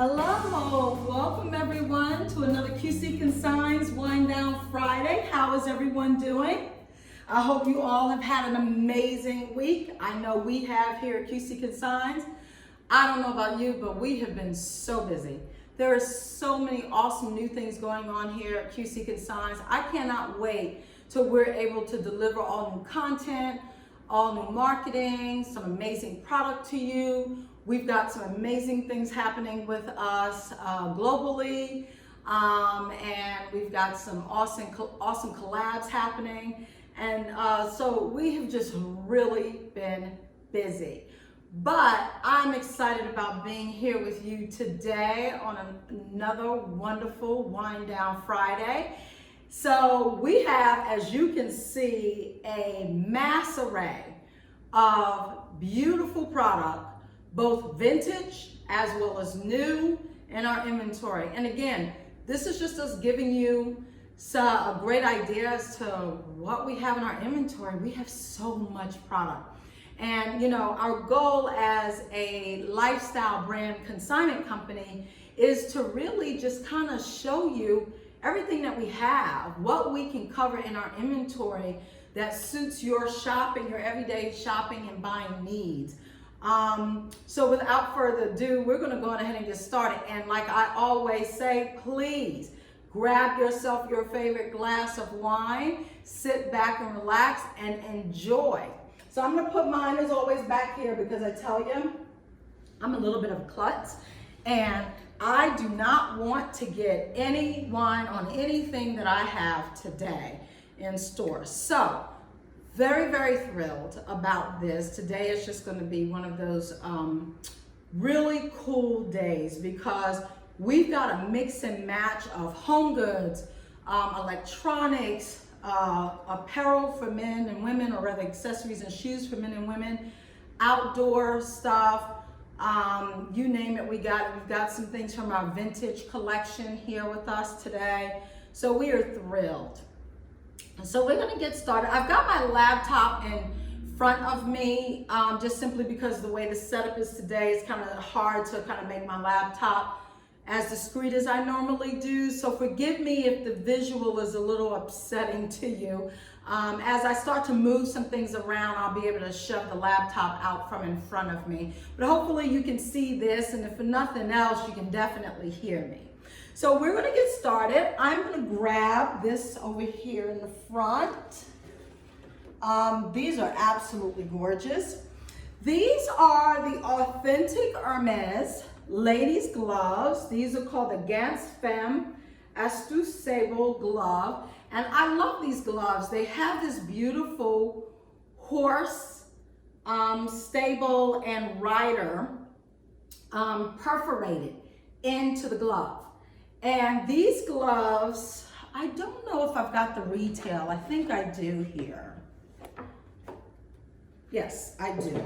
Hello, welcome everyone to another QC Consigns Wind Down Friday. How is everyone doing? I hope you all have had an amazing week. I know we have here at QC Consigns. I don't know about you, but we have been so busy. There are so many awesome new things going on here at QC Consigns. I cannot wait till we're able to deliver all new content, all new marketing, some amazing product to you. We've got some amazing things happening with us globally, and we've got some awesome collabs happening. And so we have just really been busy. But I'm excited about being here with you today on another wonderful Wind Down Friday. So we have, as you can see, a mass array of beautiful product, both vintage as well as new, in our inventory. And again, this is just us giving you a great idea as to what we have in our inventory. We have so much product. And you know, our goal as a lifestyle brand consignment company is to really just kind of show you everything that we have, what we can cover in our inventory that suits your shopping, your everyday shopping and buying needs. So without further ado, we're gonna go ahead and get started. And like I always say, please grab yourself your favorite glass of wine, sit back and relax and enjoy. So I'm gonna put mine as always back here because I tell you, I'm a little bit of a klutz and I do not want to get any wine on anything that I have today in store. So very, very thrilled about this. Today is just going to be one of those really cool days because we've got a mix and match of home goods, electronics, apparel for men and women, or rather accessories and shoes for men and women, outdoor stuff, you name it, we've got some things from our vintage collection here with us today. So we are thrilled. So we're gonna get started. I've got my laptop in front of me, just simply because the way the setup is today, it's kind of hard to kind of make my laptop as discreet as I normally do. So forgive me if the visual is a little upsetting to you. As I start to move some things around, I'll be able to shove the laptop out from in front of me. But hopefully you can see this, and if for nothing else, you can definitely hear me. So we're gonna get started. I'm gonna grab this over here in the front. These are absolutely gorgeous. These are the authentic Hermes ladies gloves. These are called the Gans Femme Astu Sable glove. And I love these gloves. They have this beautiful horse, stable and rider perforated into the glove. And these gloves, I don't know if I've got the retail. I think I do here. Yes, I do.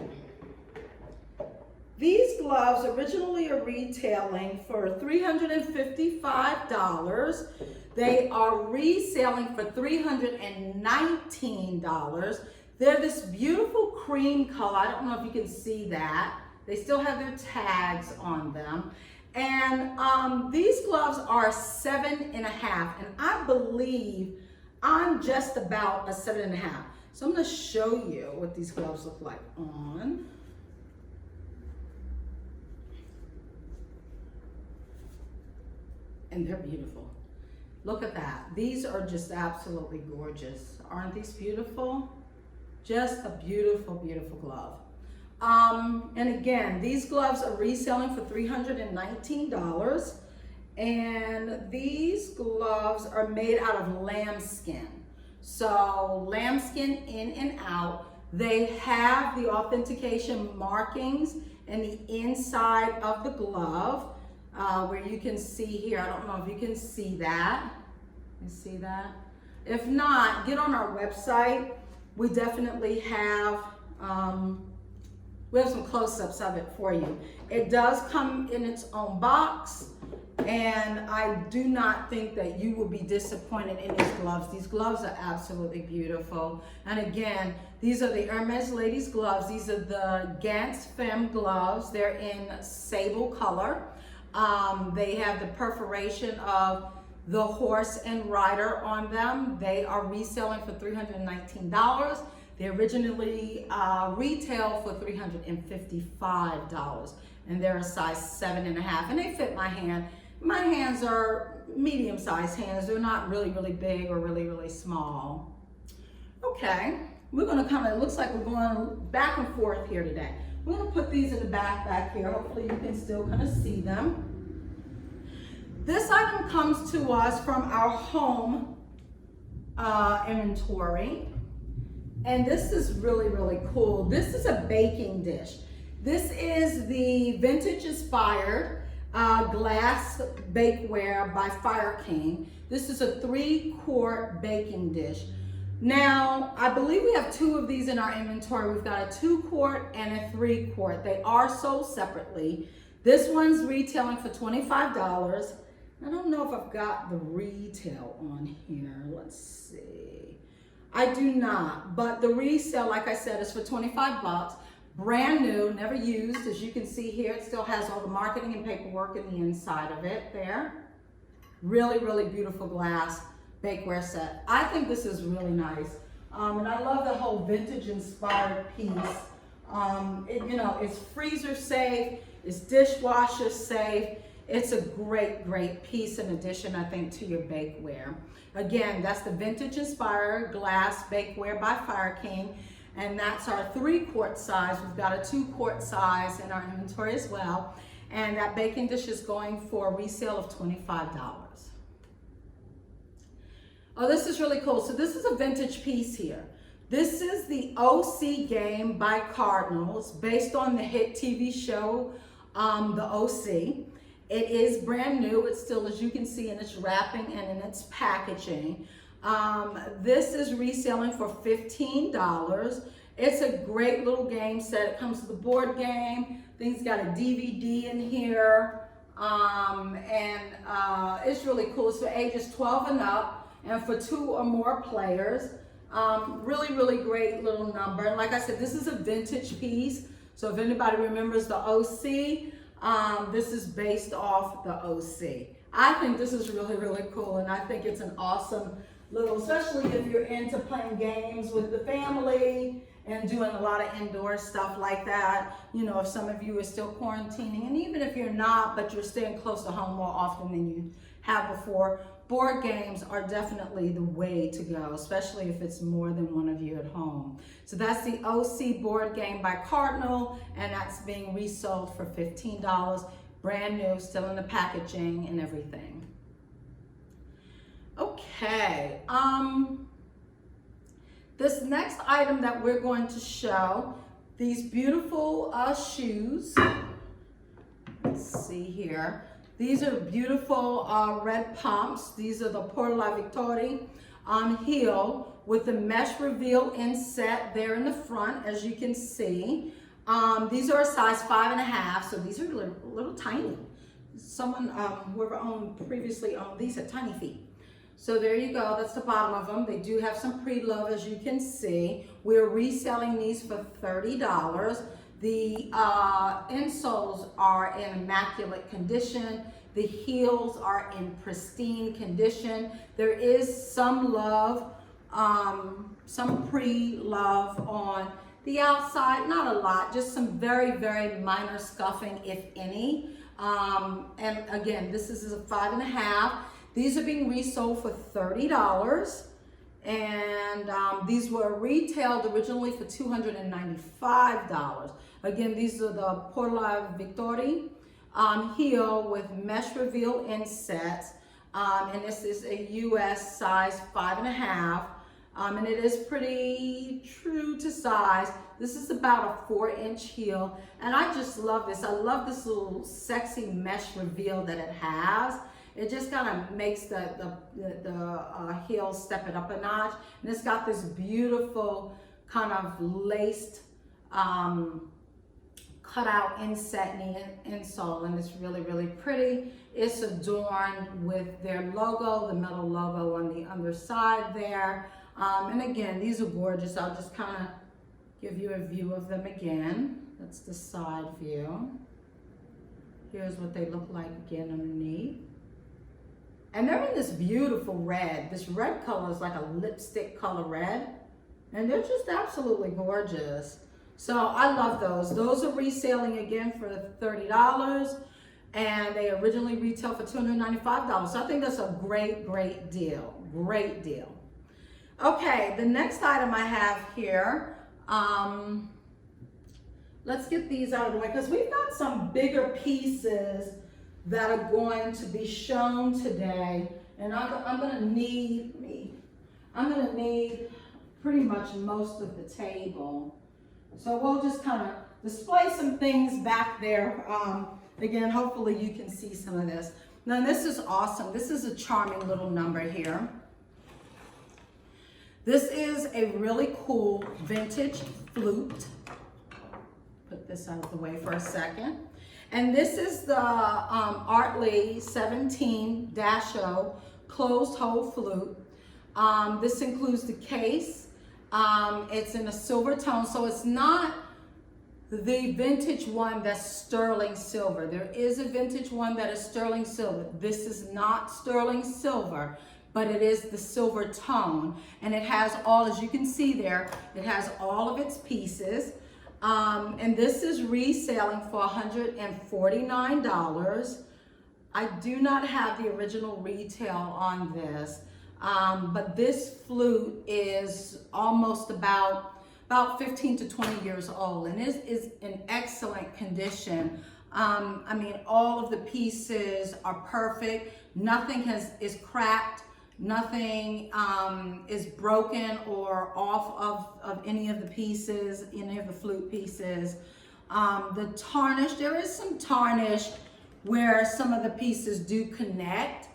These gloves originally are retailing for $355. They are reselling for $319. They're this beautiful cream color. I don't know if you can see that. They still have their tags on them. And these gloves are 7.5, and I believe I'm just about a 7.5. So I'm gonna show you what these gloves look like on. And they're beautiful. Look at that. These are just absolutely gorgeous. Aren't these beautiful? Just a beautiful, beautiful glove. And again, these gloves are reselling for $319. And these gloves are made out of lambskin. So lambskin in and out. They have the authentication markings in the inside of the glove, where you can see here. I don't know if you can see that. You see that? If not, get on our website. We definitely have we have some close-ups of it for you. It does come in its own box, and I do not think that you will be disappointed in these gloves. These gloves are absolutely beautiful. And again, these are the Hermes ladies gloves. These are the Gans Femme gloves. They're in sable color. They have the perforation of the horse and rider on them. They are reselling for $319. They originally retail for $355, and they're a size 7.5, and they fit my hand. My hands are medium-sized hands. They're not really, really big or really, really small. Okay, we're gonna kind of, it looks like we're going back and forth here today. We're gonna put these in the back here. Hopefully you can still kind of see them. This item comes to us from our home inventory. And this is really, really cool. This is a baking dish. This is the vintage inspired glass bakeware by Fire King. This is a 3-quart baking dish. Now, I believe we have 2 of these in our inventory. We've got a 2-quart and a 3-quart. They are sold separately. This one's retailing for $25. I don't know if I've got the retail on here. Let's see. I do not, but the resale, like I said, is for 25 bucks. Brand new, never used. As you can see here, it still has all the marketing and paperwork in the inside of it there. Really, really beautiful glass bakeware set. I think this is really nice. And I love the whole vintage inspired piece. It's freezer safe, it's dishwasher safe. It's a great, great piece in addition, I think, to your bakeware. Again, that's the vintage inspired glass bakeware by Fire King. And that's our 3-quart size. We've got a 2-quart size in our inventory as well. And that baking dish is going for a resale of $25. Oh, this is really cool. So this is a vintage piece here. This is the OC game by Cardinals, based on the hit TV show, the OC. It is brand new. It's still, as you can see, in its wrapping and in its packaging. This is reselling for $15. It's a great little game set. It comes with a board game. I think it's got a DVD in here. It's really cool. It's for ages 12 and up and for 2 or more players. Really, really great little number. And like I said, this is a vintage piece. So if anybody remembers the OC, this is based off the OC. I think this is really, really cool, and I think it's an awesome little, especially if you're into playing games with the family and doing a lot of indoor stuff like that. You know, if some of you are still quarantining, and even if you're not, but you're staying close to home more often than you have before, board games are definitely the way to go, especially if it's more than one of you at home. So that's the OC board game by Cardinal, and that's being resold for $15, brand new, still in the packaging and everything. Okay, this next item that we're going to show, these beautiful shoes. Let's see here. These are beautiful red pumps. These are the Por la Victoria heel with the mesh reveal inset there in the front, as you can see. These are a size 5.5, so these are a little tiny. Someone, whoever previously owned these, had tiny feet. So there you go, that's the bottom of them. They do have some pre-love, as you can see. We're reselling these for $30. The insoles are in immaculate condition. The heels are in pristine condition. There is some love, some pre-love on the outside, not a lot, just some very, very minor scuffing, if any. And again, this is a 5.5. These are being resold for $30. And these were retailed originally for $295. Again, these are the Por la Victoria heel with mesh reveal insets. And this is a US size 5.5. And it is pretty true to size. This is about a 4-inch heel. And I just love this. I love this little sexy mesh reveal that it has. It just kind of makes the heel step it up a notch. And it's got this beautiful kind of laced cutout inset in the insole, and it's really, really pretty. It's adorned with their logo, the metal logo on the underside there. And again, these are gorgeous. I'll just kind of give you a view of them again. That's the side view. Here's what they look like again underneath. And they're in this beautiful red. This red color is like a lipstick color red. And they're just absolutely gorgeous. So I love those. Those are reselling again for $30. And they originally retail for $295. So I think that's a great, great deal. Great deal. Okay, the next item I have here, let's get these out of the way because we've got some bigger pieces that are going to be shown today. And I'm gonna need pretty much most of the table. So we'll just kind of display some things back there. Again, hopefully you can see some of this. Now this is awesome. This is a charming little number here. This is a really cool vintage flute. Put this out of the way for a second. And this is the Artley 17-0 closed hole flute. This includes the case. It's in a silver tone, so it's not the vintage one that's sterling silver. There is a vintage one that is sterling silver. This is not sterling silver, but it is the silver tone. And it has all, as you can see there, it has all of its pieces. And this is reselling for $149. I do not have the original retail on this, but this flute is almost about 15 to 20 years old, and it is in excellent condition. I mean, all of the pieces are perfect. Nothing is cracked. Nothing is broken or off of any of the pieces, any of the flute pieces. The tarnish, there is some tarnish where some of the pieces do connect,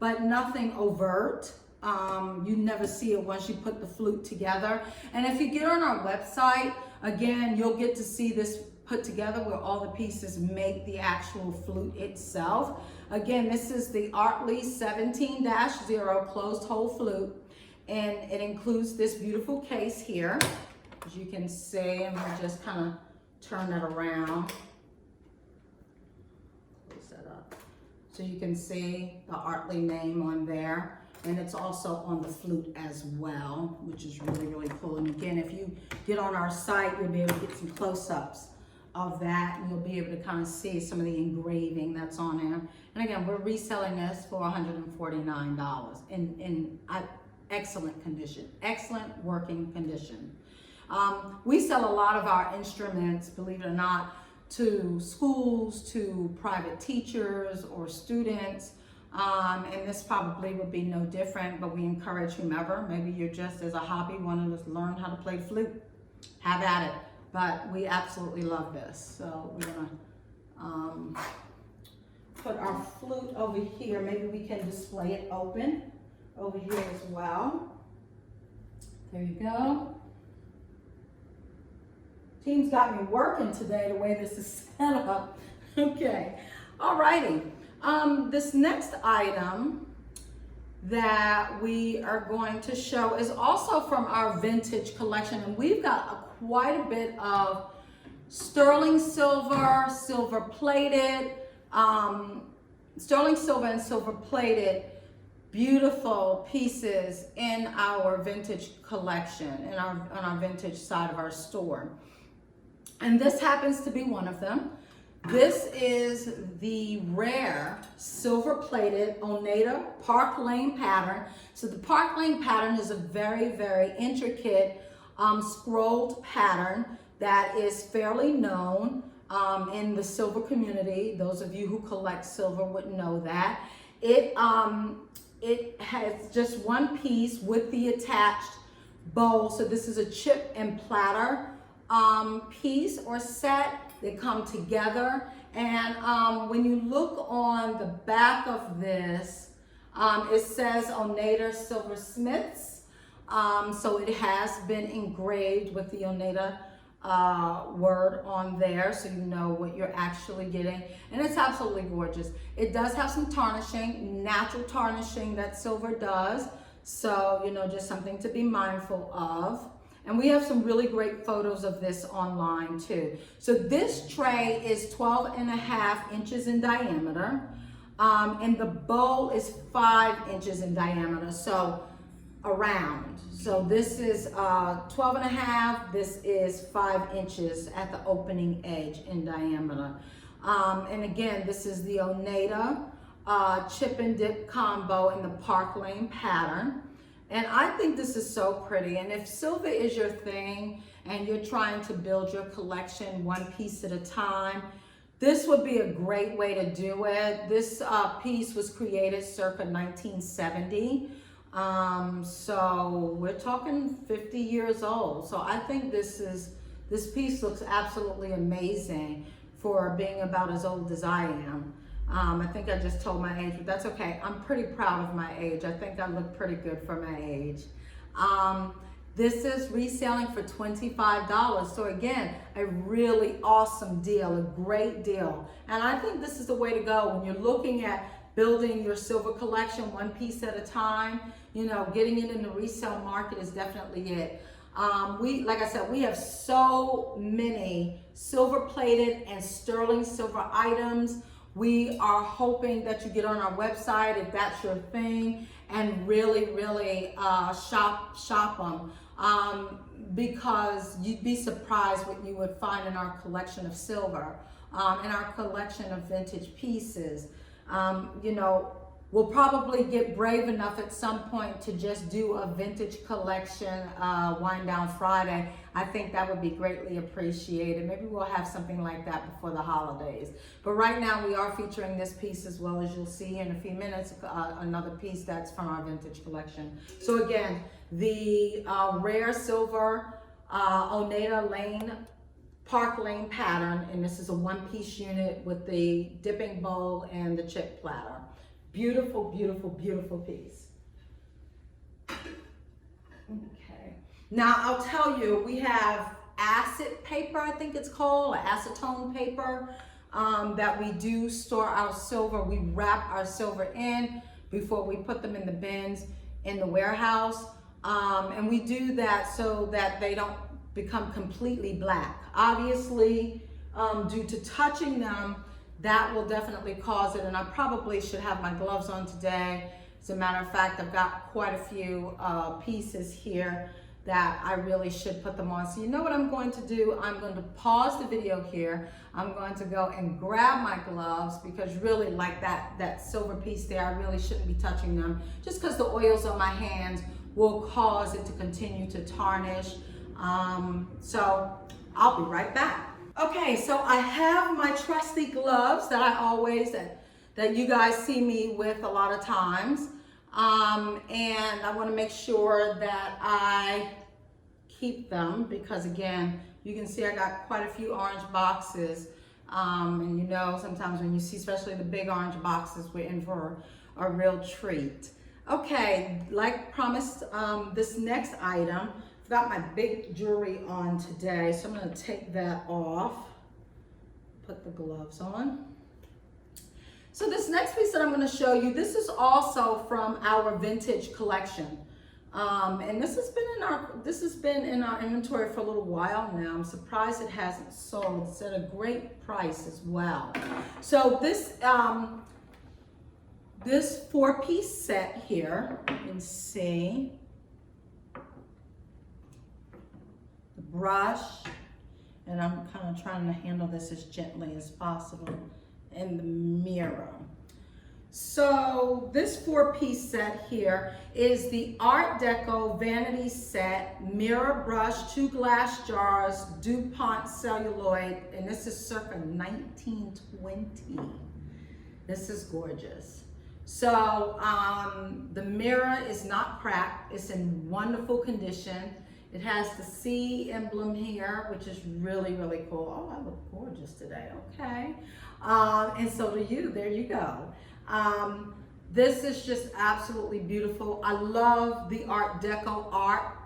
but nothing overt. You never see it once you put the flute together. And if you get on our website, again, you'll get to see this put together where all the pieces make the actual flute itself. Again, this is the Artley 17-0 closed hole flute, and it includes this beautiful case here, as you can see, and we'll just kind of turn it around. Close that up. So you can see the Artley name on there. And it's also on the flute as well, which is really, really cool. And again, if you get on our site, you'll be able to get some close-ups of that, and you'll be able to kind of see some of the engraving that's on there. And again, we're reselling this for $149 in excellent condition, excellent working condition. We sell a lot of our instruments, believe it or not, to schools, to private teachers or students. And this probably would be no different, but we encourage whomever, maybe you're just as a hobby wanting to learn how to play the flute, have at it. But we absolutely love this. So we're gonna put our flute over here. Maybe we can display it open over here as well. There you go. Team's got me working today the way this is set up. Okay, all righty. This next item that we are going to show is also from our vintage collection, and we've got quite a bit of sterling silver, silver plated, sterling silver and silver plated beautiful pieces in our vintage collection, on our vintage side of our store. And this happens to be one of them. This is the rare silver plated Oneida Park Lane pattern. So the Park Lane pattern is a very, very intricate scrolled pattern that is fairly known in the silver community. Those of you who collect silver would know that. It has just one piece with the attached bowl. So this is a chip and platter piece or set. They come together, and when you look on the back of this, it says Oneida Silversmiths. So it has been engraved with the Oneida word on there, so you know what you're actually getting. And it's absolutely gorgeous. It does have some tarnishing, natural tarnishing that silver does. So, you know, just something to be mindful of. And we have some really great photos of this online too. So this tray is 12.5 inches in diameter. And the bowl is 5 inches in diameter, so around. So this is 12.5, this is 5 inches at the opening edge in diameter. And again, this is the Oneida chip and dip combo in the Park Lane pattern. And I think this is so pretty. And if silver is your thing and you're trying to build your collection one piece at a time, this would be a great way to do it. This piece was created circa 1970. So we're talking 50 years old. So I think this piece looks absolutely amazing for being about as old as I am. I think I just told my age, but that's okay. I'm pretty proud of my age. I think I look pretty good for my age. This is reselling for $25. So again, a really awesome deal, a great deal. And I think this is the way to go when you're looking at building your silver collection one piece at a time. You know, getting it in the resale market is definitely it. Like I said, we have so many silver plated and sterling silver items. We are hoping that you get on our website if that's your thing and really shop them. Because you'd be surprised what you would find in our collection of silver, in our collection of vintage pieces. You know, we'll probably get brave enough at some point to just do a vintage collection Wind Down Friday. I think that would be greatly appreciated. Maybe we'll have something like that before the holidays. But right now we are featuring this piece, as well as you'll see in a few minutes, another piece that's from our vintage collection. So again, the rare silver Oneida Lane Park Lane pattern, and this is a one-piece unit with the dipping bowl and the chip platter. Beautiful, beautiful, beautiful piece. Okay. Now I'll tell you, we have acid paper, I think it's called, or acetone paper, that we do store our silver. We wrap our silver in before we put them in the bins in the warehouse. And we do that so that they don't become completely black. Obviously, due to touching them, that will definitely cause it, and I probably should have my gloves on today. As a matter of fact, I've got quite a few pieces here that I really should put them on. So you know what I'm going to do? I'm going to pause the video here. I'm going to go and grab my gloves, because really, like that silver piece there, I really shouldn't be touching them, just because the oils on my hands will cause it to continue to tarnish. So I'll be right back. Okay, so I have my trusty gloves that I always, that you guys see me with a lot of times. And I want to make sure that I keep them, because again, you can see I got quite a few orange boxes. And you know, sometimes when you see, especially the big orange boxes, we're in for a real treat. Okay, like promised, this next item, I've got my big jewelry on today, so I'm going to take that off, put the gloves on. So this next piece that I'm going to show you, this is also from our vintage collection, and this has been in our inventory for a little while now. I'm surprised it hasn't sold. It's at a great price as well. So this this 4-piece set here, you can see the brush, and I'm kind of trying to handle this as gently as possible, and the mirror. So this 4-piece set here is the Art Deco Vanity Set, mirror brush, 2 glass jars, DuPont celluloid, and this is circa 1920. This is gorgeous. So the mirror is not cracked, it's in wonderful condition. It has the C emblem here, which is really, really cool. Oh, I look gorgeous today, okay. And so do you, there you go. This is just absolutely beautiful. I love the Art Deco art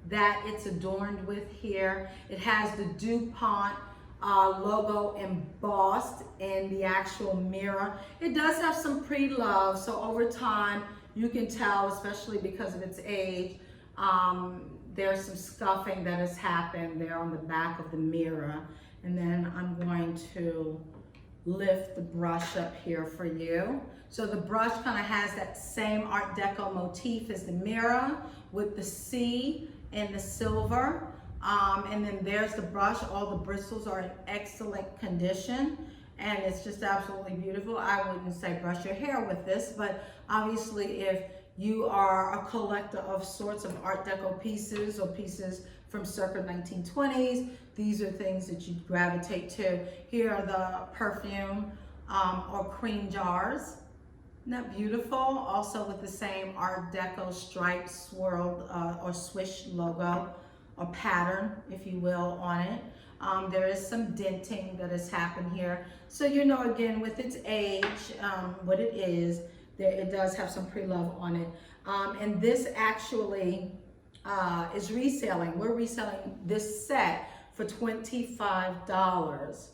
that it's adorned with here. It has the DuPont logo embossed in the actual mirror. It does have some pre-love, so over time you can tell, especially because of its age, there's some scuffing that has happened there on the back of the mirror. And then I'm going to lift the brush up here for you. So the brush kind of has that same Art Deco motif as the mirror with the C and the silver. And then there's the brush. All the bristles are in excellent condition and it's just absolutely beautiful. I wouldn't say brush your hair with this, but obviously if you are a collector of sorts of Art Deco pieces or pieces from circa 1920s, these are things that you gravitate to. Here are the perfume or cream jars. Isn't that beautiful? Also with the same Art Deco striped swirled or swish logo or pattern, if you will, on it. There is some denting that has happened here. So you know, again, with its age, what it is, it does have some pre-love on it. And this actually is reselling. We're reselling this set for $25.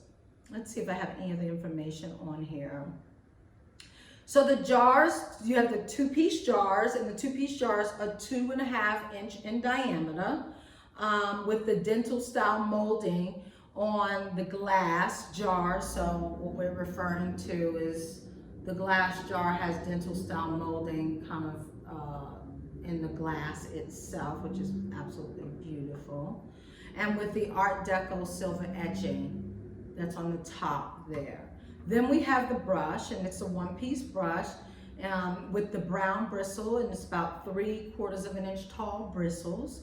Let's see if I have any of the information on here. So the jars, you have the 2-piece jars, and the 2-piece jars are 2.5 inch in diameter with the dental style molding on the glass jar. So what we're referring to is the glass jar has dental style molding kind of in the glass itself, which is absolutely beautiful. And with the Art Deco silver etching that's on the top there. Then we have the brush, and it's a 1-piece brush with the brown bristle, and it's about 3/4 of an inch tall bristles.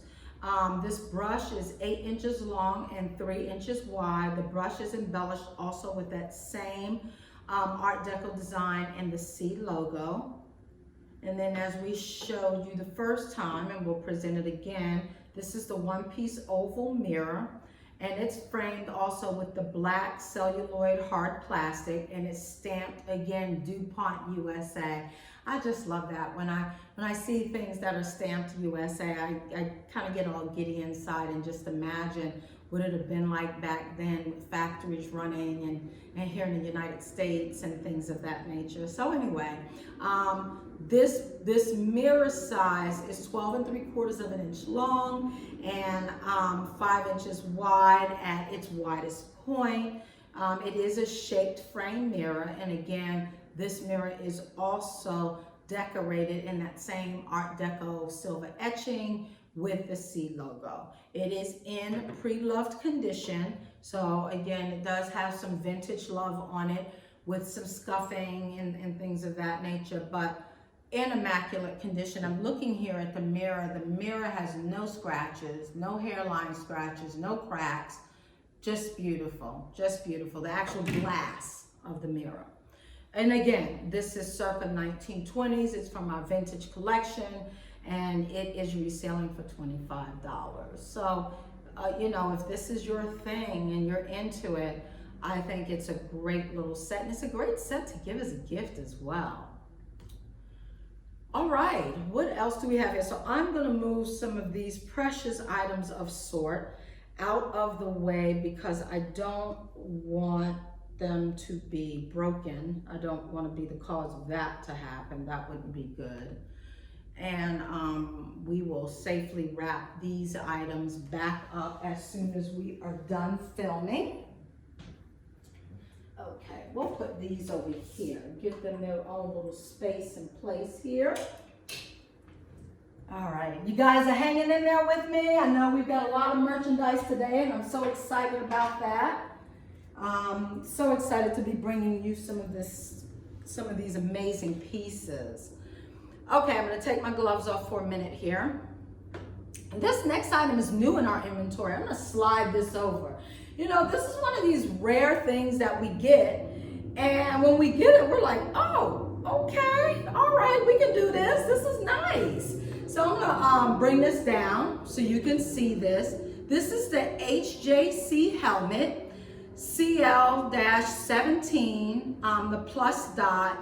This brush is 8 inches long and 3 inches wide. The brush is embellished also with that same Art Deco design and the C logo. And then as we showed you the first time, and we'll present it again, this is the 1-piece oval mirror, and it's framed also with the black celluloid hard plastic, and it's stamped again DuPont USA. I just love that. When I see things that are stamped USA, I kind of get all giddy inside and just imagine what it would have been like back then with factories running and here in the United States and things of that nature. So anyway, this mirror size is 12 3/4 of an inch long and 5 inches wide at its widest point. It is a shaped frame mirror, and again, this mirror is also decorated in that same Art Deco silver etching with the C logo. It is in pre-loved condition, so again, it does have some vintage love on it with some scuffing and things of that nature, but in immaculate condition. I'm looking here at the mirror. The mirror has no scratches, no hairline scratches, no cracks. Just beautiful, just beautiful. The actual glass of the mirror. And again, this is circa 1920s. It's from our vintage collection, and it is reselling for $25. So, you know, if this is your thing and you're into it, I think it's a great little set, and it's a great set to give as a gift as well. All right, what else do we have here? So I'm gonna move some of these precious items of sort out of the way because I don't want them to be broken. I don't want to be the cause of that to happen. That wouldn't be good. And we will safely wrap these items back up as soon as we are done filming. Okay, we'll put these over here, give them their own little space and place here. All right, you guys are hanging in there with me. I know we've got a lot of merchandise today, and I'm so excited about that. So excited to be bringing you some of these amazing pieces. Okay, I'm gonna take my gloves off for a minute here. And this next item is new in our inventory. I'm gonna slide this over. You know, this is one of these rare things that we get, and when we get it, we're like, oh, okay, all right, we can do this. This is nice. So I'm gonna bring this down so you can see this. This is the HJC helmet. CL-17, the plus dot,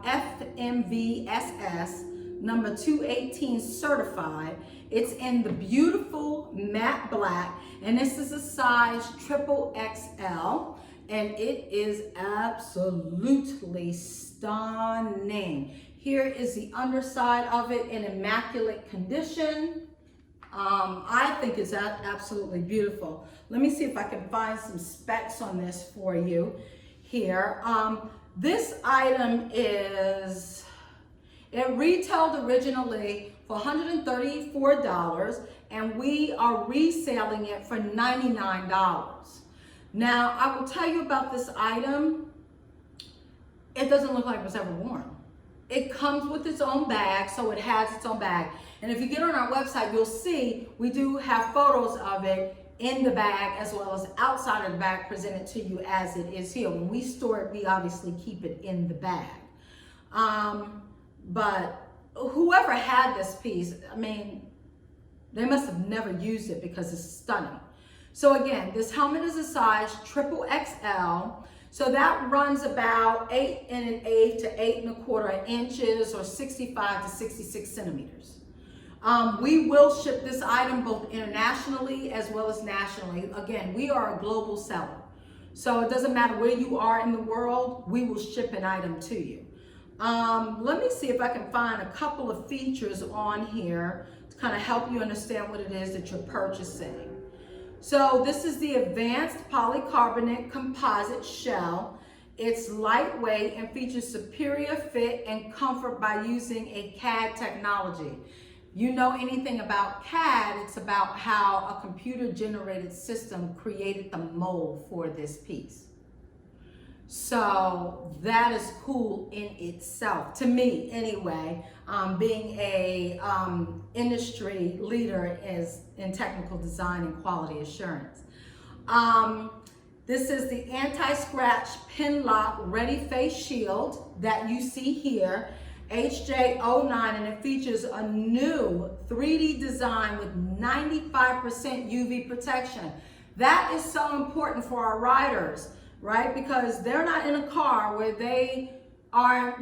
FMVSS, number 218 certified. It's in the beautiful matte black, and this is a size XXL, and it is absolutely stunning. Here is the underside of it in immaculate condition. I think it's absolutely beautiful. Let me see if I can find some specs on this for you here. This item it retailed originally for $134, and we are reselling it for $99. Now, I will tell you about this item. It doesn't look like it was ever worn. It comes with its own bag, so it has its own bag. And if you get on our website, you'll see we do have photos of it in the bag as well as outside of the bag presented to you as it is here. When we store it, we obviously keep it in the bag. But whoever had this piece, I mean, they must have never used it because it's stunning. So again, this helmet is a size XXL. So that runs about 8 1/8 to 8 1/4 inches or 65 to 66 centimeters. We will ship this item both internationally as well as nationally. Again, we are a global seller. So it doesn't matter where you are in the world, we will ship an item to you. Let me see if I can find a couple of features on here to kind of help you understand what it is that you're purchasing. So this is the advanced polycarbonate composite shell. It's lightweight and features superior fit and comfort by using a CAD technology. You know anything about CAD, it's about how a computer generated system created the mold for this piece. So that is cool in itself, to me anyway, being a industry leader in technical design and quality assurance. This is the anti-scratch pin lock ready face shield that you see here, HJ09, and it features a new 3D design with 95% UV protection. That is so important for our riders, right? Because they're not in a car where they are,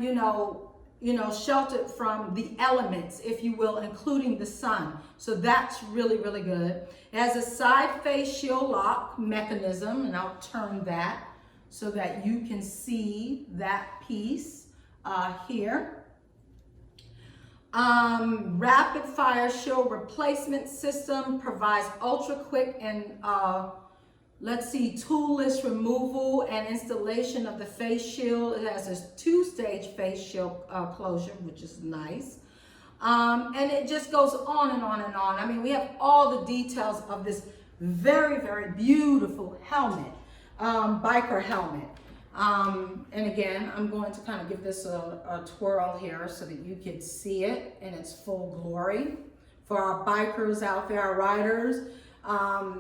sheltered from the elements, if you will, including the sun. So that's really, really good. It has a side face shield lock mechanism, and I'll turn that so that you can see that piece here. Rapid fire shield replacement system provides ultra quick and toolless removal and installation of the face shield. It has a 2-stage face shield closure, which is nice. And it just goes on and on and on. I mean, we have all the details of this very, very beautiful helmet, biker helmet. And again, I'm going to kind of give this a twirl here so that you can see it in its full glory. For our bikers out there, our riders,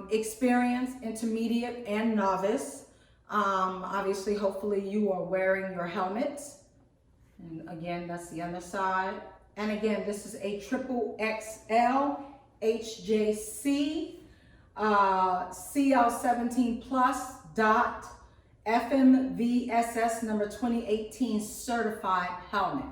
experienced, intermediate, and novice. Obviously, hopefully you are wearing your helmets. And again, that's the other side. And again, this is a XXL HJC CL17 Plus dot FMVSS number 2018 certified helmet.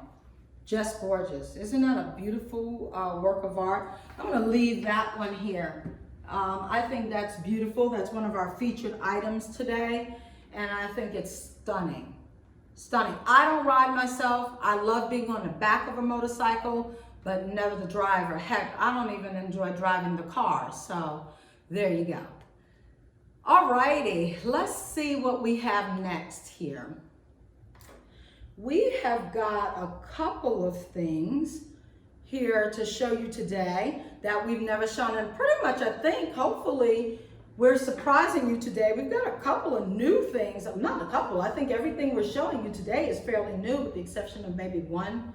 Just gorgeous. Isn't that a beautiful work of art? I'm going to leave that one here. I think that's beautiful. That's one of our featured items today, and I think it's stunning. Stunning. I don't ride myself. I love being on the back of a motorcycle, but never the driver. Heck, I don't even enjoy driving the car. So there you go. Alrighty, let's see what we have next here. We have got a couple of things here to show you today that we've never shown, and pretty much I think hopefully we're surprising you today. We've got a couple of new things, not a couple, I think everything we're showing you today is fairly new with the exception of maybe one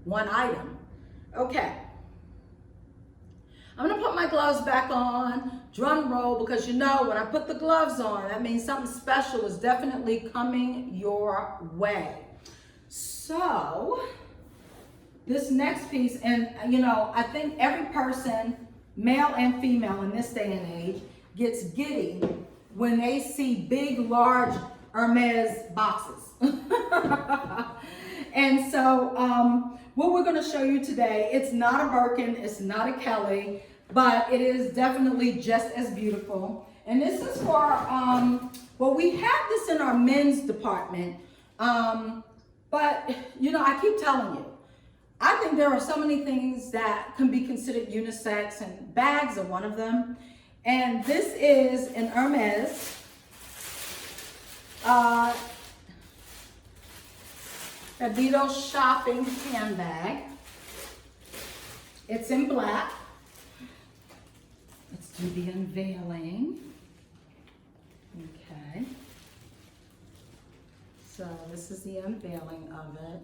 item. Okay, I'm gonna put my gloves back on, drum roll, because when I put the gloves on, that means something special is definitely coming your way. So, this next piece, and I think every person, male and female in this day and age, gets giddy when they see big, large Hermes boxes. And so, what we're going to show you today, it's not a Birkin, it's not a Kelly, but it is definitely just as beautiful. And this is for, we have this in our men's department, but I keep telling you, I think there are so many things that can be considered unisex, and bags are one of them. And this is an Hermes Davido shopping handbag. It's in black. Let's do the unveiling. Okay. So this is the unveiling of it.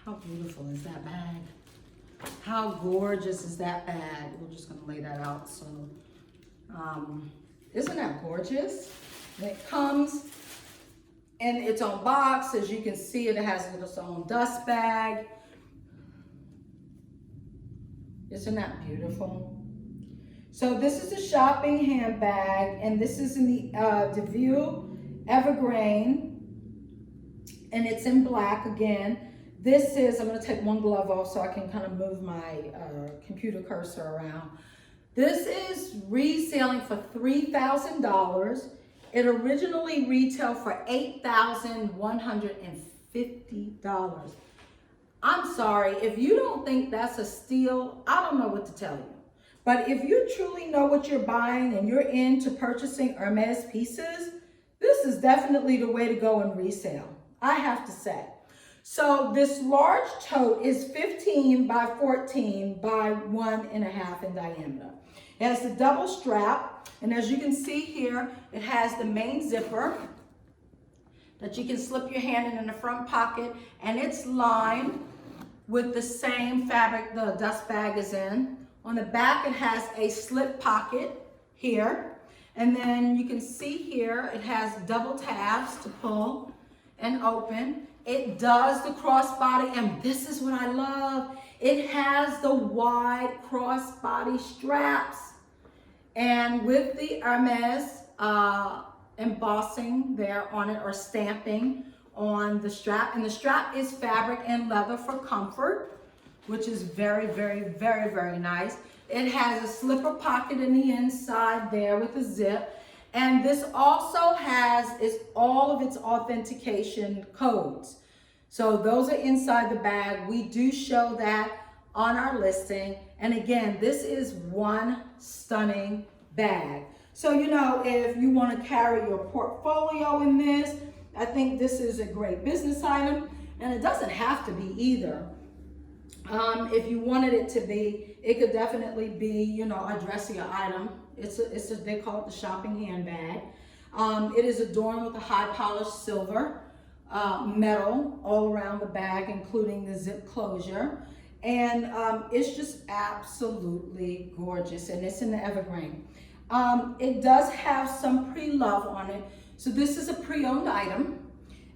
How beautiful is that bag? How gorgeous is that bag? We're just gonna lay that out. So, isn't that gorgeous? And it comes in its own box. As you can see, it has its own dust bag. Isn't that beautiful? So this is a shopping handbag, and this is in the DeVue Evergreen, and it's in black again. This is, I'm gonna take one glove off so I can kind of move my computer cursor around. This is reselling for $3,000. It originally retailed for $8,150. I'm sorry, if you don't think that's a steal, I don't know what to tell you. But if you truly know what you're buying and you're into purchasing Hermes pieces, this is definitely the way to go in resale, I have to say. So this large tote is 15 by 14 by 1.5 in diameter. It has the double strap, and as you can see here, it has the main zipper that you can slip your hand in the front pocket, and it's lined with the same fabric the dust bag is in. On the back, it has a slip pocket here, and then you can see here, it has double tabs to pull and open. It does the crossbody, and this is what I love. It has the wide crossbody straps, and with the Hermes embossing there on it, or stamping on the strap. And the strap is fabric and leather for comfort, which is very, very, very, very nice. It has a slipper pocket in the inside there with a zip. And this also has all of its authentication codes. So those are inside the bag. We do show that on our listing. And again, this is one stunning bag. So, you know, if you want to carry your portfolio in this, I think this is a great business item. And it doesn't have to be either. If you wanted it to be, it could definitely be, you know, a dressier item. They call it the shopping handbag. It is adorned with a high polished silver metal all around the bag, including the zip closure. And it's just absolutely gorgeous, and it's in the evergreen. It does have some pre-love on it. So this is a pre-owned item,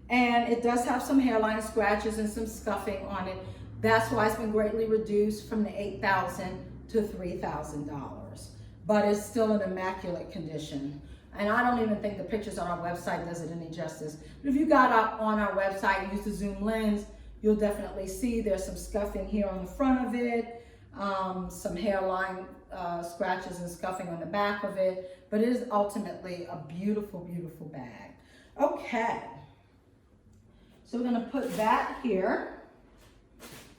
and it does have some hairline scratches and some scuffing on it. That's why it's been greatly reduced from the $8,000 to $3,000, but it's still in immaculate condition. And I don't even think the pictures on our website does it any justice. But if you got up on our website and use the zoom lens, you'll definitely see there's some scuffing here on the front of it, some hairline scratches and scuffing on the back of it, but it is ultimately a beautiful, beautiful bag. Okay, so we're gonna put that here.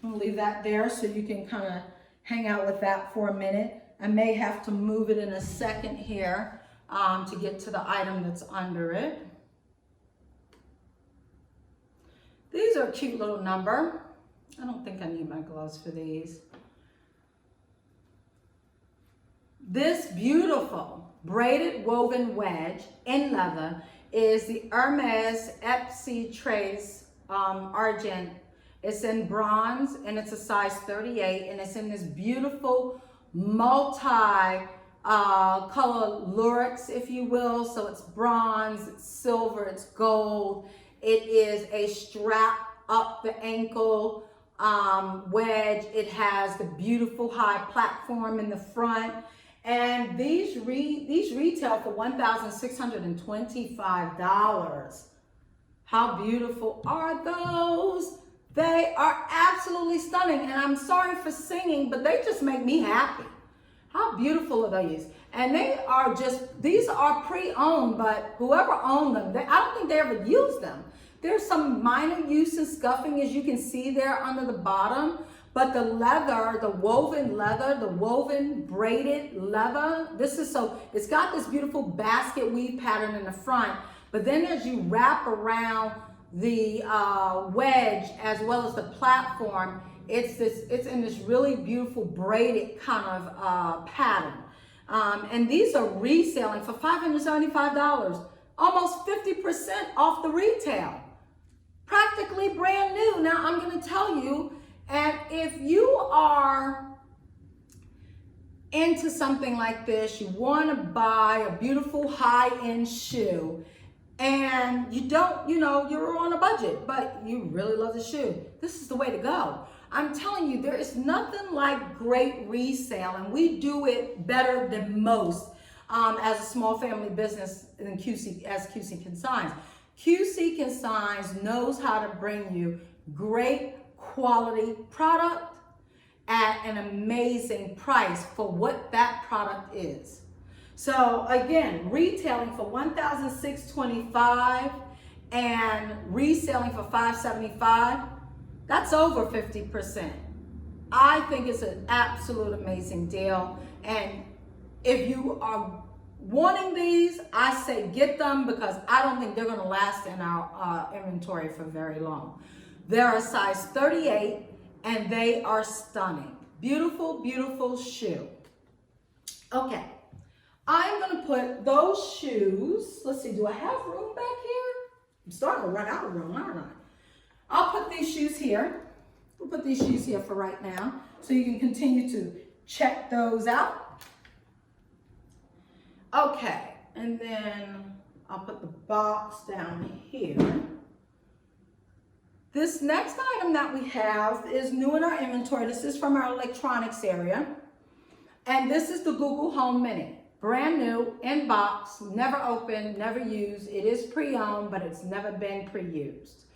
I'm gonna leave that there so you can kind of hang out with that for a minute. I may have to move it in a second here to get to the item that's under it. These are a cute little number. I don't think I need my gloves for these. This beautiful braided woven wedge in leather is the Hermes Epsi Trace Argent. It's in bronze, and it's a size 38, and it's in this beautiful multi color lurex, if you will. So it's bronze, it's silver, it's gold. It is a strap up the ankle wedge. It has the beautiful high platform in the front. And these retail for $1,625. How beautiful are those? They are absolutely stunning. And I'm sorry for singing, but they just make me happy. How beautiful are these? And these are pre-owned, but whoever owned them, I don't think they ever used them. There's some minor use and scuffing, as you can see there under the bottom, but the leather, the woven braided leather, it's got this beautiful basket weave pattern in the front, but then as you wrap around the wedge as well as the platform, it's in this really beautiful braided kind of pattern. And these are reselling for $575, almost 50% off the retail. Practically brand new. Now I'm going to tell you, and if you are into something like this, you want to buy a beautiful high-end shoe, and you don't, you're on a budget, but you really love the shoe, this is the way to go. I'm telling you, there is nothing like great resale, and we do it better than most as a small family business in QC Consigns. QC Consigns knows how to bring you great quality product at an amazing price for what that product is. So again, retailing for $1,625 and reselling for $575. That's over 50%. I think it's an absolute amazing deal. And if you are wanting these, I say get them, because I don't think they're gonna last in our inventory for very long. They're a size 38 and they are stunning. Beautiful, beautiful shoe. Okay, I'm gonna put those shoes, let's see, do I have room back here? I'm starting to run out of room, aren't I? I'll put these shoes here. We'll put these shoes here for right now, so you can continue to check those out. Okay, and then I'll put the box down here. This next item that we have is new in our inventory. This is from our electronics area. And this is the Google Home Mini. Brand new, in box, never opened, never used. It is pre-owned, but it's never been pre-used.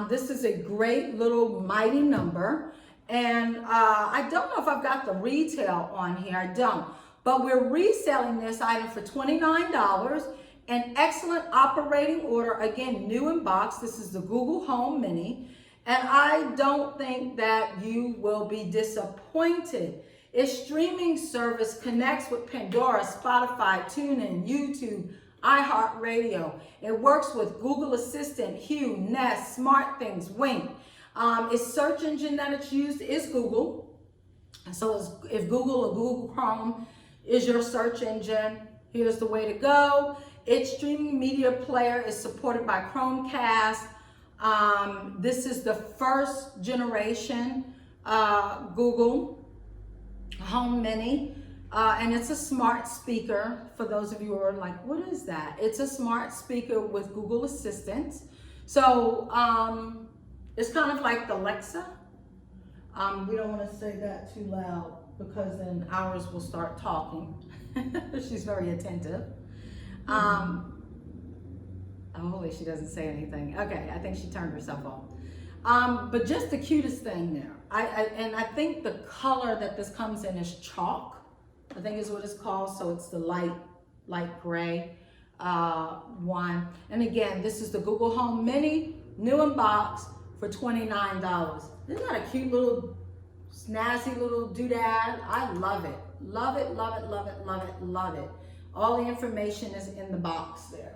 This is a great little mighty number, and I don't know if I've got the retail on here, I don't, but we're reselling this item for $29, an excellent operating order, again, new in box. This is the Google Home Mini, and I don't think that you will be disappointed. Its streaming service connects with Pandora, Spotify, TuneIn, YouTube, iHeartRadio. It works with Google Assistant, Hue, Nest, SmartThings, Wink. Its search engine that it's used is Google. So if Google or Google Chrome is your search engine, here's the way to go. Its streaming media player is supported by Chromecast. This is the first generation Google Home Mini. And it's a smart speaker. For those of you who are like, what is that? It's a smart speaker with Google Assistant. So it's kind of like the Alexa. We don't want to say that too loud, because then ours will start talking. She's very attentive. Hopefully she doesn't say anything. Okay, I think she turned herself off. But just the cutest thing there. And I think the color that this comes in is chalk, I think is what it's called. So it's the light gray one. And again, this is the Google Home Mini, new in box for $29. Isn't that a cute little, snazzy little doodad? I love it. Love it, love it, love it, love it, love it. All the information is in the box there.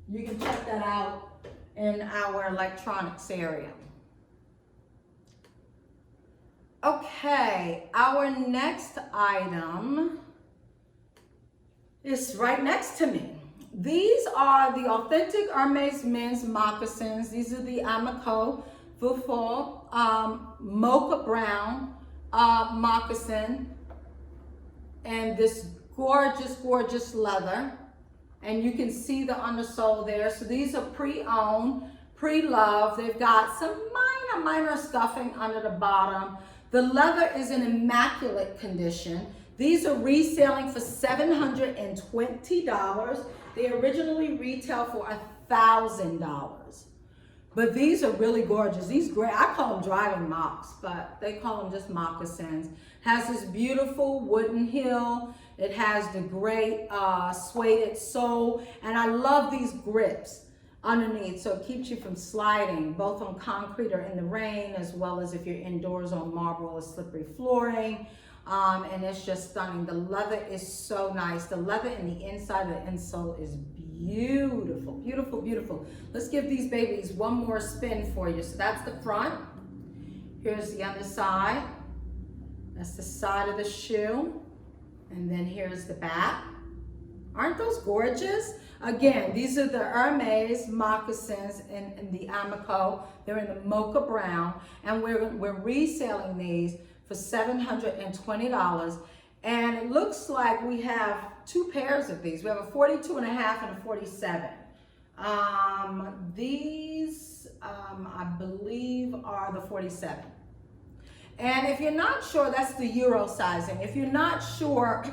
You can check that out in our electronics area. Okay, our next item is right next to me. These are the authentic Hermes men's moccasins. These are the Amico Vufo mocha brown moccasin, and this gorgeous, gorgeous leather. And you can see the undersole there. So these are pre-owned, pre-loved. They've got some minor scuffing under the bottom. The leather is in immaculate condition. These are reselling for $720. They originally retail for $1,000. But these are really gorgeous. These great, I call them driving mocks, but they call them just moccasins. Has this beautiful wooden heel. It has the great suede sole, and I love these grips. underneath, so it keeps you from sliding, both on concrete or in the rain, as well as if you're indoors on marble or slippery flooring. And it's just stunning. The leather is so nice. The leather in the inside of the insole is beautiful, beautiful, beautiful. Let's give these babies one more spin for you. So that's the front. Here's the other side. That's the side of the shoe. And then here's the back. Aren't those gorgeous? Again, these are the Hermes moccasins in the Amico. They're in the mocha brown, and we're reselling these for $720. And it looks like we have two pairs of these. We have a 42 and a half and a 47. These, I believe, are the 47. And if you're not sure, that's the Euro sizing. If you're not sure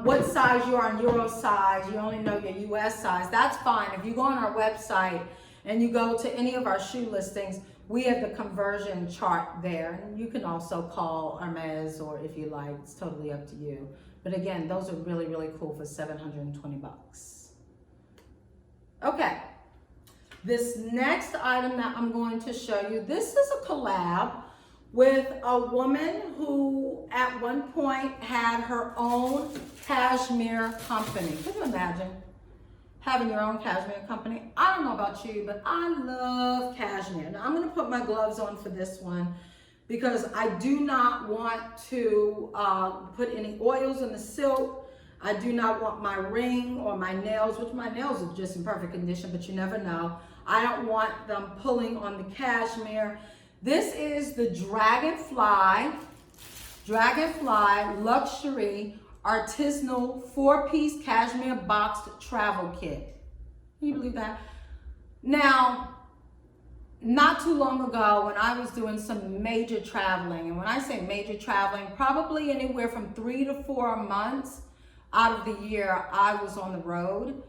what size you are in Euro size, you only know your US size, that's fine. If you go on our website and you go to any of our shoe listings, we have the conversion chart there. And you can also call Hermes, or if you like, it's totally up to you. But again, those are really, really cool for $720. Okay. This next item that I'm going to show you, this is a collab with a woman who at one point had her own cashmere company. Can you imagine having your own cashmere company? I don't know about you, but I love cashmere. Now I'm gonna put my gloves on for this one because I do not want to put any oils in the silk. I do not want my ring or my nails, which my nails are just in perfect condition, but you never know. I don't want them pulling on the cashmere. This is the Dragonfly Luxury Artisanal 4-piece cashmere boxed travel kit. Can you believe that? Now, not too long ago when I was doing some major traveling, and when I say major traveling, probably anywhere from 3 to 4 months out of the year I was on the road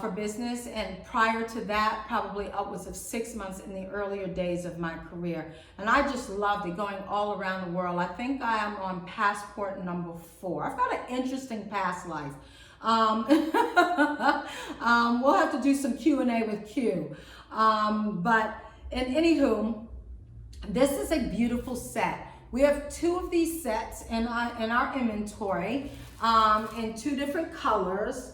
for business, and prior to that, probably upwards of 6 months in the earlier days of my career. And I just loved it, going all around the world. I think I am on passport number 4. I've got an interesting past life. We'll have to do some Q&A with Q. But in anywho, this is a beautiful set. We have 2 of these sets in our inventory in 2 different colors.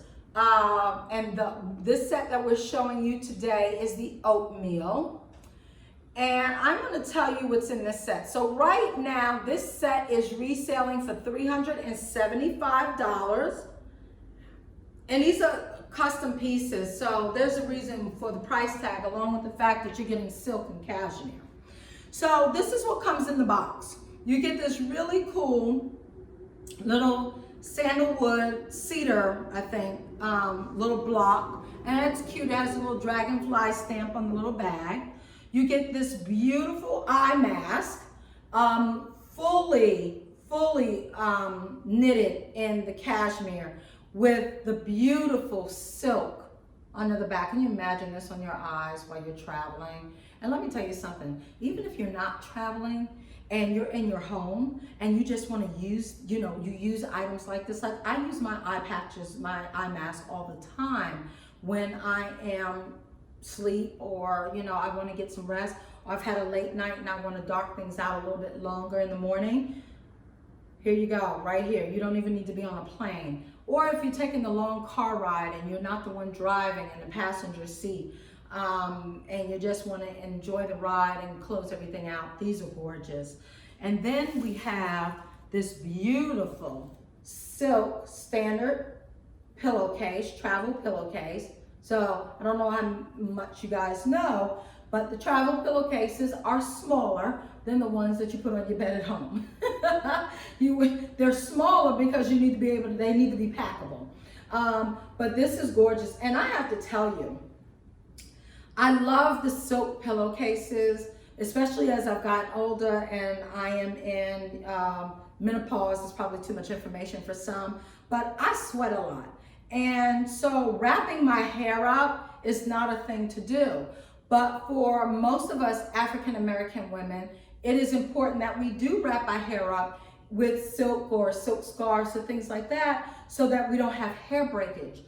This set that we're showing you today is the oatmeal. And I'm going to tell you what's in this set. So right now, this set is reselling for $375. And these are custom pieces. So there's a reason for the price tag, along with the fact that you're getting silk and cashmere. So this is what comes in the box. You get this really cool little sandalwood cedar, I think, little block, and it's cute. It has a little dragonfly stamp on the little bag. You get this beautiful eye mask, fully knitted in the cashmere with the beautiful silk under the back. Can you imagine this on your eyes while you're traveling? And let me tell you something, even if you're not traveling, and you're in your home and you just want to use, you use items like this. Like I use my eye patches, my eye mask all the time when I am asleep, or, I want to get some rest, or I've had a late night and I want to dark things out a little bit longer in the morning. Here you go, right here. You don't even need to be on a plane. Or if you're taking the long car ride and you're not the one driving in the passenger seat, and you just want to enjoy the ride and close everything out, these are gorgeous. And then we have this beautiful silk standard pillowcase, travel pillowcase. So I don't know how much you guys know, but the travel pillowcases are smaller than the ones that you put on your bed at home. They're smaller because they need to be packable. But this is gorgeous. And I have to tell you, I love the silk pillowcases, especially as I've gotten older and I am in menopause. It's probably too much information for some, but I sweat a lot. And so wrapping my hair up is not a thing to do. But for most of us African-American women, it is important that we do wrap our hair up with silk or silk scarves or things like that, so that we don't have hair breakage.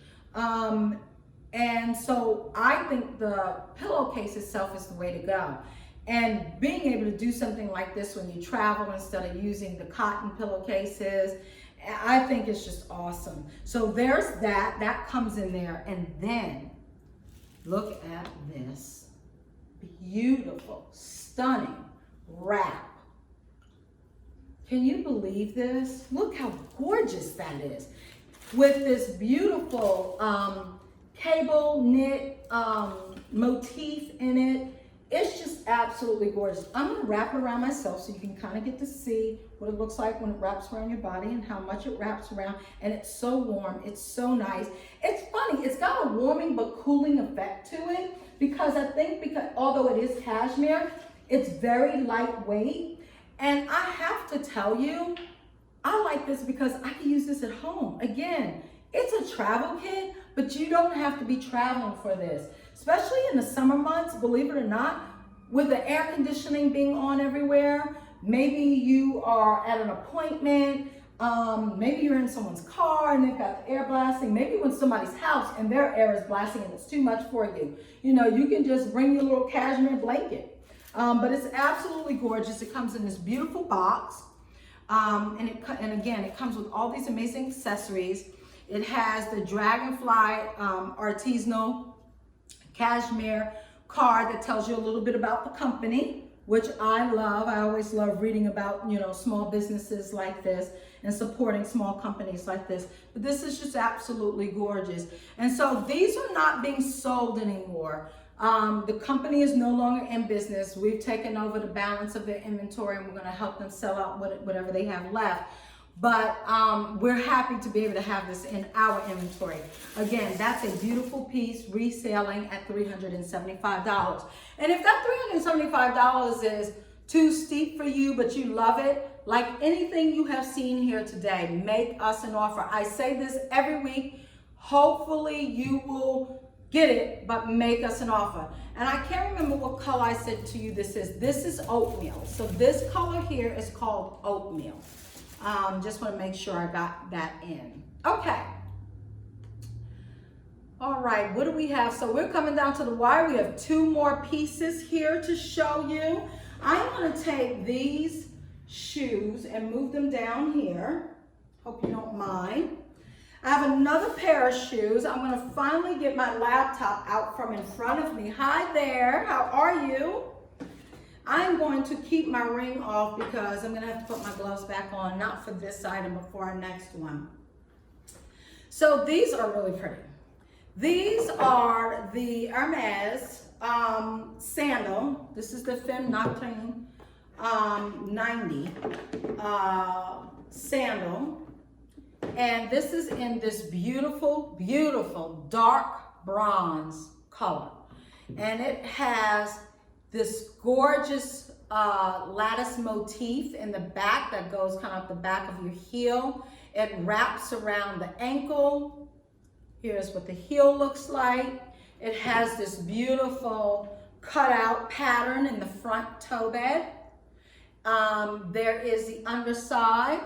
And so I think the pillowcase itself is the way to go. And being able to do something like this when you travel instead of using the cotton pillowcases, I think it's just awesome. So there's that comes in there. And then look at this beautiful, stunning wrap. Can you believe this? Look how gorgeous that is. With this beautiful cable knit motif in it. It's just absolutely gorgeous. I'm gonna wrap it around myself so you can kind of get to see what it looks like when it wraps around your body and how much it wraps around. And it's so warm, it's so nice. It's funny, it's got a warming but cooling effect to it because I think although it is cashmere, it's very lightweight. And I have to tell you, I like this because I can use this at home. Again, it's a travel kit, but you don't have to be traveling for this. Especially in the summer months, believe it or not, with the air conditioning being on everywhere, maybe you are at an appointment, maybe you're in someone's car and they've got the air blasting, maybe you're in somebody's house and their air is blasting and it's too much for you. You know, you can just bring your little cashmere blanket. But it's absolutely gorgeous. It comes in this beautiful box. And again, it comes with all these amazing accessories. It has the Dragonfly artisanal cashmere card that tells you a little bit about the company, which I love. I always love reading about, you know, small businesses like this and supporting small companies like this. But this is just absolutely gorgeous. And so these are not being sold anymore. The company is no longer in business. We've taken over the balance of their inventory and we're going to help them sell out whatever they have left. But we're happy to be able to have this in our inventory. Again, that's a beautiful piece reselling at $375. And if that $375 is too steep for you, but you love it, like anything you have seen here today, make us an offer. I say this every week. Hopefully you will get it, but make us an offer. And I can't remember what color I said to you this is. This is oatmeal. So this color here is called oatmeal. Just want to make sure I got that in. Okay. All right, what do we have? So we're coming down to the wire. We have two more pieces here to show you. I'm going to take these shoes and move them down here. Hope you don't mind. I have another pair of shoes. I'm going to finally get my laptop out from in front of me. Hi there, how are you? I'm going to keep my ring off because I'm going to have to put my gloves back on, not for this item, but for our next one. So these are really pretty. These are the Hermes sandal. This is the Femme Nocturne 90 sandal. And this is in this beautiful, beautiful dark bronze color. And it has this gorgeous lattice motif in the back that goes kind of up the back of your heel. It wraps around the ankle. Here's what the heel looks like. It has this beautiful cutout pattern in the front toe bed. There is the underside.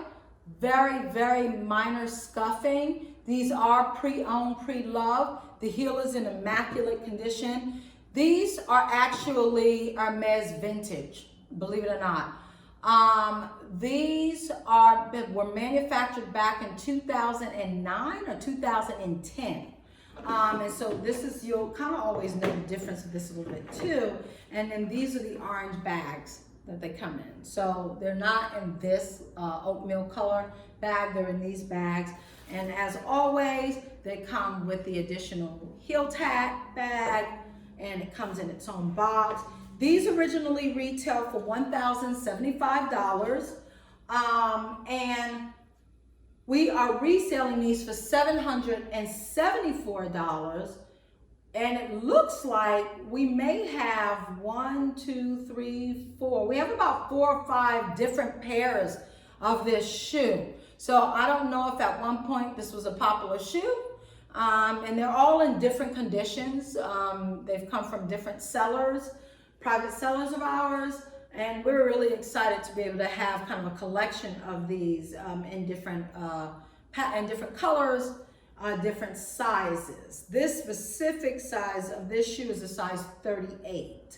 Very, very minor scuffing. These are pre-owned, pre-loved. The heel is in immaculate condition. These are actually Hermes vintage, believe it or not. These were manufactured back in 2009 or 2010. And so this is, you'll kind of always know the difference of this a little bit too. And then these are the orange bags that they come in. So they're not in this oatmeal color bag, they're in these bags. And as always, they come with the additional heel tag bag, and it comes in its own box. These originally retail for $1,075, and we are reselling these for $774. And it looks like we may have 1, 2, 3, 4. We have about 4 or 5 different pairs of this shoe. So I don't know if at one point this was a popular shoe. And they're all in different conditions. They've come from different sellers, private sellers of ours. And we're really excited to be able to have kind of a collection of these in different colors. different sizes. This specific size of this shoe is a size 38.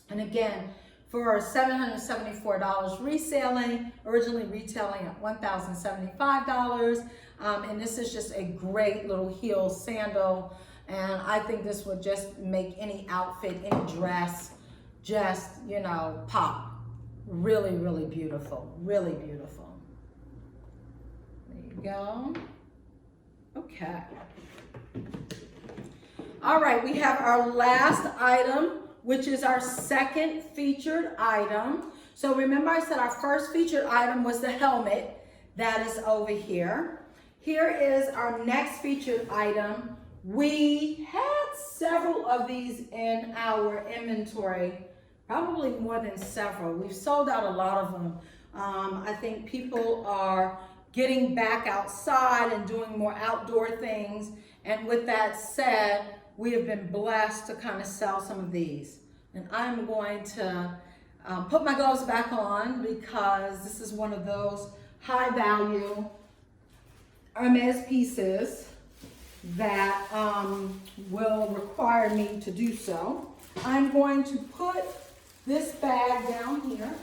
And again, for $774 reselling, originally retailing at $1,075. And this is just a great little heel sandal. And I think this would just make any outfit, any dress, just, you know, pop. Really, really beautiful, really beautiful. There you go. Okay. All right, we have our last item, which is our second featured item. So remember I said our first featured item was the helmet that is over here. Here is our next featured item. We had several of these in our inventory, probably more than several. We've sold out a lot of them. I think people are getting back outside and doing more outdoor things. And with that said, we have been blessed to kind of sell some of these. And I'm going to put my gloves back on because this is one of those high value Hermes pieces that will require me to do so. I'm going to put this bag down here.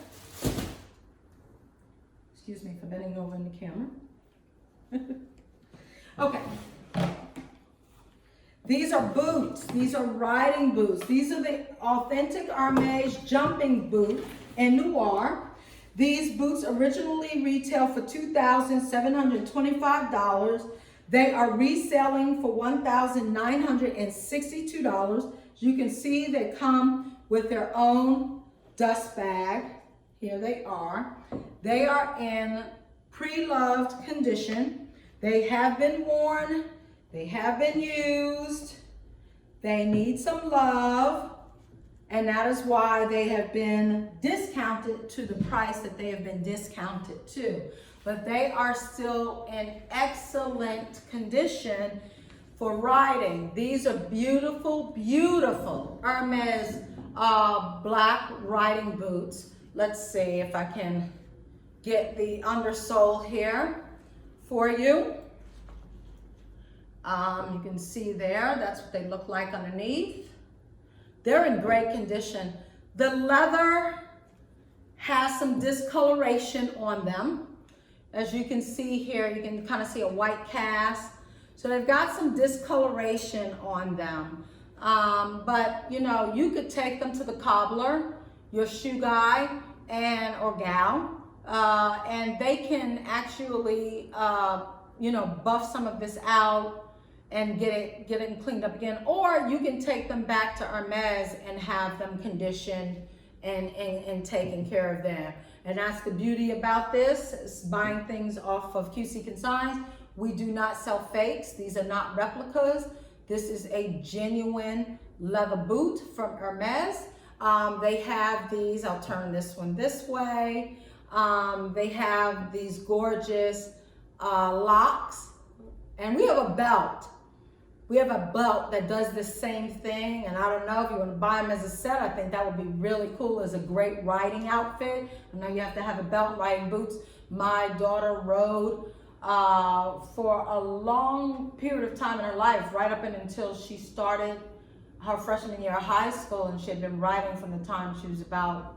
Excuse me for bending over in the camera. Okay. These are boots. These are riding boots. These are the authentic Hermes jumping boot in Noir. These boots originally retail for $2,725. They are reselling for $1,962. You can see they come with their own dust bag. Here they are. They are in pre-loved condition. They have been worn. They have been used. They need some love. And that is why they have been discounted to the price that they have been discounted to. But they are still in excellent condition for riding. These are beautiful, beautiful Hermes black riding boots. Let's see if I can get the undersole here for you. You can see there, that's what they look like underneath. They're in great condition. The leather has some discoloration on them. As you can see here, you can kind of see a white cast. So they've got some discoloration on them. But you know, you could take them to the cobbler, your shoe guy or gal, and they can actually, you know, buff some of this out and get it cleaned up again. Or you can take them back to Hermes and have them conditioned and taken care of them. And that's the beauty about this, is buying things off of QC Consigns. We do not sell fakes. These are not replicas. This is a genuine leather boot from Hermes. They have these, I'll turn this one this way. They have these gorgeous locks. And we have a belt. We have a belt that does the same thing, and I don't know if you want to buy them as a set. I think that would be really cool as a great riding outfit. I know you have to have a belt, riding boots. My daughter rode for a long period of time in her life, right up until she started her freshman year of high school, and she had been riding from the time she was about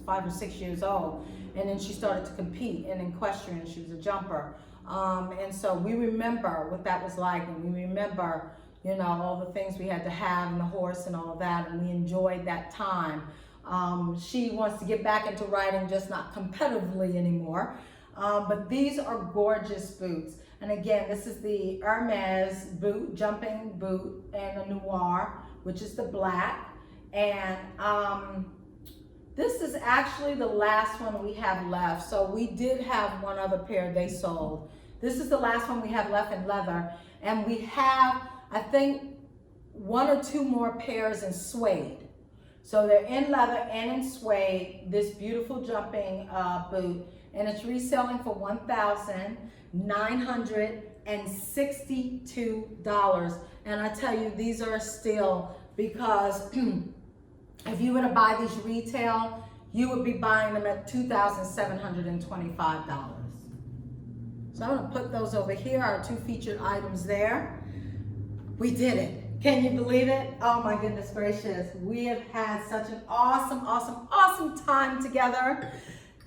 5 or 6 years old. And then she started to compete in equestrian. She was a jumper. And so we remember what that was like, and we remember, you know, all the things we had to have and the horse and all of that, and we enjoyed that time. She wants to get back into riding, just not competitively anymore. But these are gorgeous boots. And again, this is the Hermes boot, jumping boot, and the Noir, which is the black. And this is actually the last one we have left. So we did have one other pair they sold. This is the last one we have left in leather. And we have, I think, 1 or 2 more pairs in suede. So they're in leather and in suede, this beautiful jumping boot. And it's reselling for $1,962. And I tell you, these are a steal, because if you were to buy these retail, you would be buying them at $2,725. So I'm gonna put those over here, our 2 featured items there. We did it. Can you believe it? Oh my goodness gracious. We have had such an awesome time together.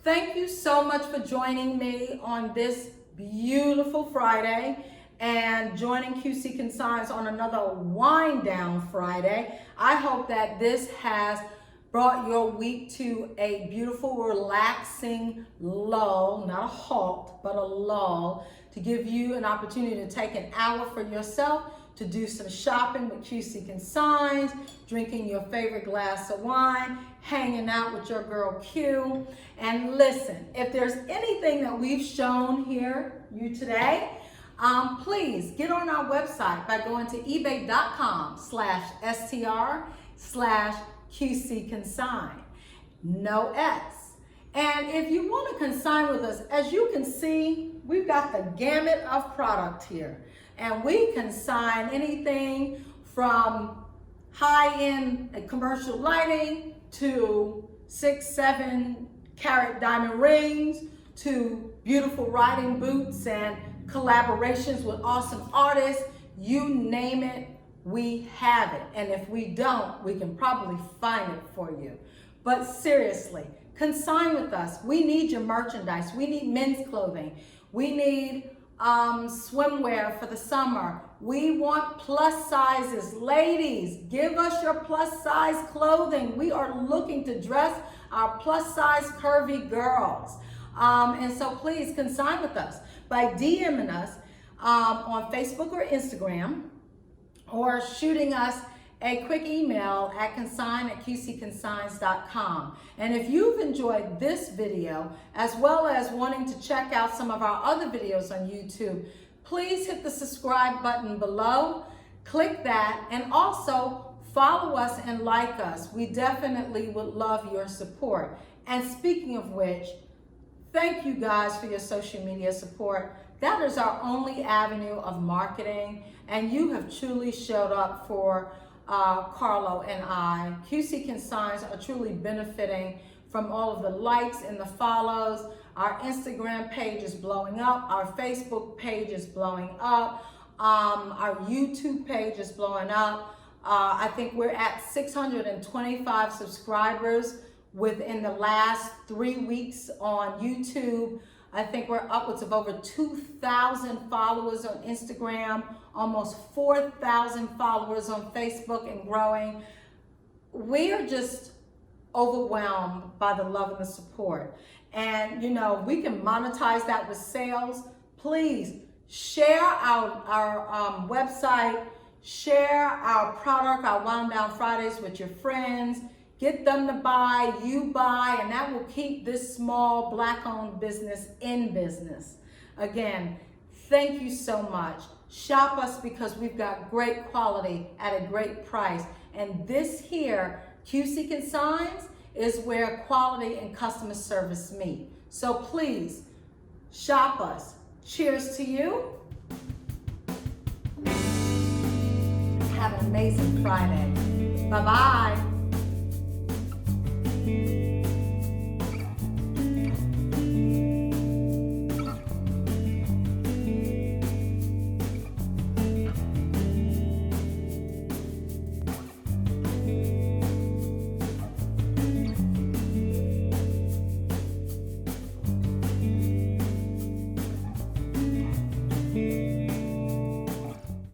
Thank you so much for joining me on this beautiful Friday and joining QC Consigns on another wind down Friday. I hope that this has brought your week to a beautiful, relaxing lull, not a halt, but a lull, to give you an opportunity to take an hour for yourself to do some shopping with QC Consigns, drinking your favorite glass of wine, hanging out with your girl Q. And listen, if there's anything that we've shown here you today, please get on our website by going to ebay.com/str/QC Consign. No S. And if you want to consign with us, as you can see, we've got the gamut of product here. And we consign anything from high-end commercial lighting to 6-7 carat diamond rings to beautiful riding boots and collaborations with awesome artists. You name it, we have it. And if we don't, we can probably find it for you. But seriously, consign with us. We need your merchandise. We need men's clothing. We need swimwear for the summer. We want plus sizes. Ladies, give us your plus size clothing. We are looking to dress our plus size curvy girls. And so please consign with us by DMing us on Facebook or Instagram, or shooting us a quick email at consign@qcconsigns.com. And if you've enjoyed this video, as well as wanting to check out some of our other videos on YouTube, please hit the subscribe button below, click that, and also follow us and like us. We definitely would love your support. And speaking of which, thank you guys for your social media support. That is our only avenue of marketing, and you have truly showed up for Carlo and I. QC Consigns are truly benefiting from all of the likes and the follows. Our Instagram page is blowing up. Our Facebook page is blowing up. Our YouTube page is blowing up. I think we're at 625 subscribers within the last 3 weeks on YouTube. I think we're upwards of over 2,000 followers on Instagram, almost 4,000 followers on Facebook, and growing. We're just overwhelmed by the love and the support. And you know, we can monetize that with sales. Please share our website, share our product, our Wind Down Fridays, with your friends. Get them to buy, you buy, and that will keep this small Black-owned business in business. Again, thank you so much. Shop us because we've got great quality at a great price. And this here, QC Consigns, is where quality and customer service meet. So please, shop us. Cheers to you. Have an amazing Friday. Bye-bye.